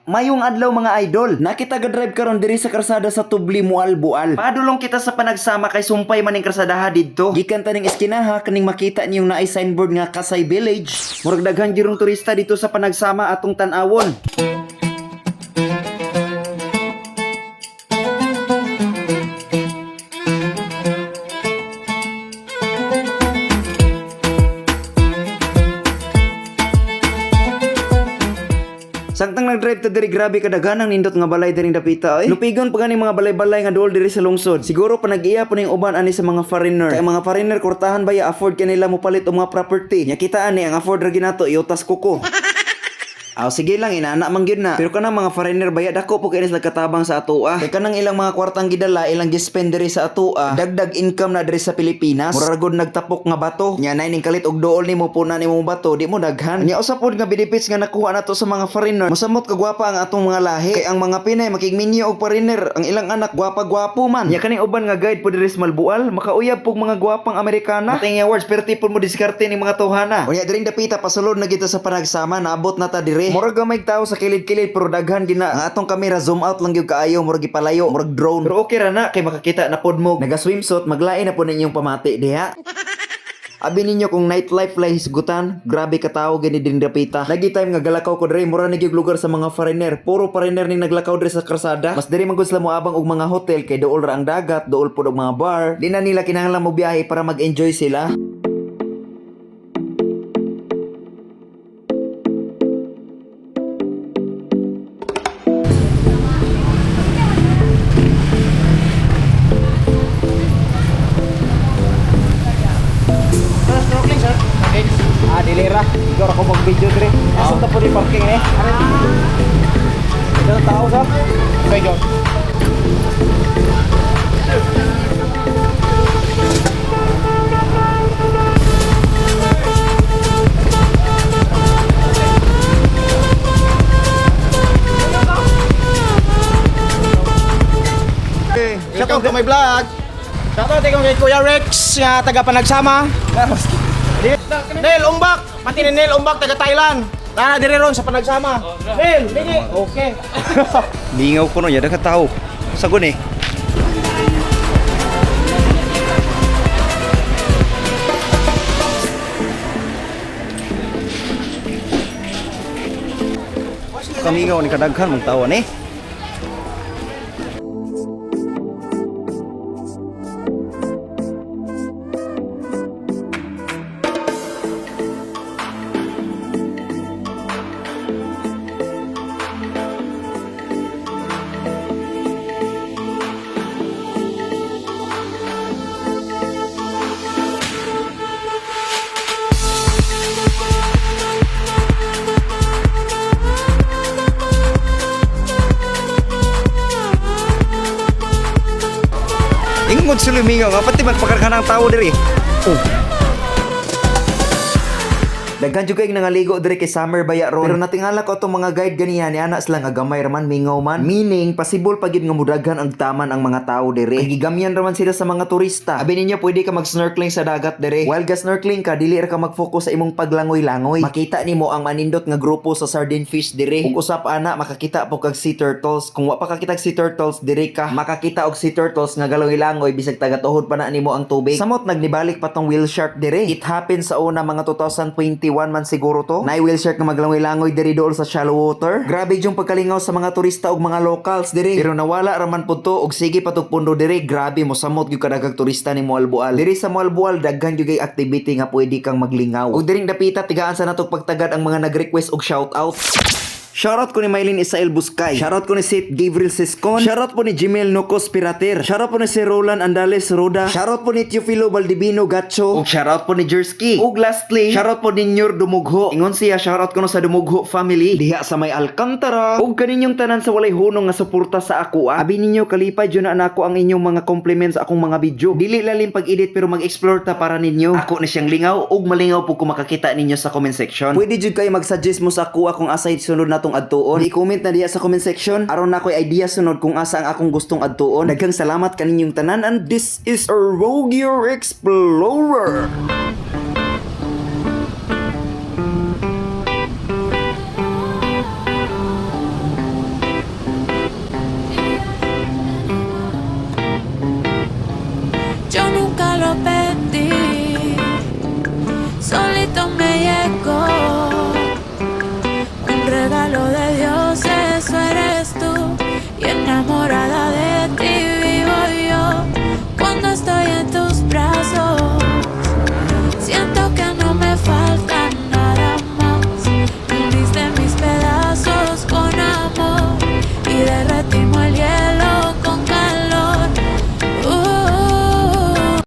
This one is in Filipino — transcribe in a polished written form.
Mayong adlaw mga idol, nakita ga-drive karon diri sa karsada sa Tubli Mualbual. Padulong kita sa panagsama kay sumpay maning karsadaha didto. Gikan taning eskinaha kaning makita niyong naay signboard nga Kasay Village. Murag daghan girong turista dito sa panagsama atong tan-awon. Samtang nag-drive ta diri grabe kadaghanang nindot nga balay diring dapita ay. Lupigon pa gani mga balay-balay nga duol diri sa lungsod. Siguro pa nag-iya po ning uban ani sa mga foreigner. Kay mga foreigner kurtahan ba ya afford kanila mo palit og mga property. Nya kita ani ang afford ra ginato iutas kuko. Aw sige lang inana man gyud na. Pero kanang mga foreigner bayad dako po kainis nagkatabang sa atoa. Kay kanang ilang mga kwartang gidala ilang gispend diri sa atoa, dagdag income na diri sa Pilipinas. Mura gud nagtapok nga bato. Nya nay ning kalit og duol nimo puna nimo bato, di mo daghan. Nya usa pod nga benefits nga nakuha nato sa mga foreigner. Masamot ka gwapa ang atong mga lahi. Kay ang mga Pinay makigminyo og foreigner, ang ilang anak gwapa-gwapo man. Nya kaning uban nga guide po diri sa Malbual, makauyab pog mga gwapang Amerikana. Mating awards perti pod mo diskarte ning mga tawhana. Unya diring dapita pasulod na kita sa panagsama, naabot na ta diri. Murag gamay tao sa kilid-kilid pero daghan gina ang atong kamera zoom out lang gyud kaayo murag gipalayo murag drone. Pero okay ra na kay makakita na pod mo naga swimsuit maglain na po ninyong pamati diha. Abi ninyo kung nightlife lay hisgutan, grabe ka tao gani din dapita. Lagi time nga galakaw ko diri mura na gyud lugar sa mga foreigner. Puro foreigner ning naglakaw diri sa karsada. Mas diri man gud sila moabang og mga hotel kay duol ra ang dagat, duol pod og mga bar. Di na nila kinahanglan mo biyahe para mag-enjoy sila. Dilera, siguro ako mag-video dire. Asan ta po di parking ni? Ilang tao sa? Okay, go. Welcome to my vlog. Shoutout kay Kuya Rex nga taga Panagsama. Nel Umbak, pati ni Nel Umbak taga Thailand. Nana diri ron sa Panagsama. Nel, ligi. Okay. Lingaw ko no, yada ka tao. Sagon eh. Kamingaw ni kadaghan mong tawa ni. Ingod sila lumingaw nga pati magpakarkan ng tao diri. Daghan jud kay nangaligo diri kay summer baya ron. Pero natingala ko tong mga guide ganiya ni ana sila nga gamay raman mingaw man. Meaning possible pa gid nga mudaghan ang taman ang mga tao diri. Kay gigamyan raman sila sa mga turista. Abi ninyo pwede ka mag-snorkeling sa dagat diri. While ga snorkeling ka dili ra ka mag-focus sa imong paglangoy-langoy. Makita nimo ang manindot nga grupo sa sardine fish diri. Ug usap ana makakita po kag sea turtles. Kung wa pa kakita og sea turtles diri ka makakita og sea turtles nga galoy-langoy bisag taga-tuhod pa na nimo ang tubig. Samot nagnibalik pa tong whale shark diri. It happened sa una mga 2021 man siguro to. Nay whale shark nga maglangoy-langoy diri dool sa shallow water. Grabe yung pagkalingaw sa mga turista ug mga locals diri. Pero nawala raman pud to og sige patug pundo diri. Grabe mo samot gyud kadagag turista ni Mualbual. Diri sa Mualbual daghan gyud kay activity nga pwede kang maglingaw. Ug diring dapita tigaan sa natog pagtagad ang mga nag-request og shout out. Shoutout ko ni Maylin Isael Buscay. Shoutout ko ni Seth Gabriel Siscon. Shoutout po ni Jimel Nocos Pirater. Shoutout po ni si Roland Andales Roda. Shoutout po ni Teofilo Baldivino Gacho. Ug shoutout po ni Jersky. Ug lastly, shoutout po ni Nyor Dumugho. Ingon siya shoutout ko no sa Dumugho family diha sa may Alcantara. Ug kaninyong tanan sa walay hunong nga suporta sa ako. Abi ninyo kalipay jud na ako ang inyong mga compliments sa akong mga video. Dili lalim pag-edit pero mag-explore ta para ninyo. Ako ni siyang lingaw ug malingaw po kung makakita ninyo sa comment section. Pwede jud kayo mag-suggest mo sa ako akong asay sunod na atong adtuon. I-comment na diya sa comment section aron na ko'y idea sunod kung asa ang akong gustong adtuon. Daghang salamat kaninyong tanan and this is a Rogue Your Explorer. Ito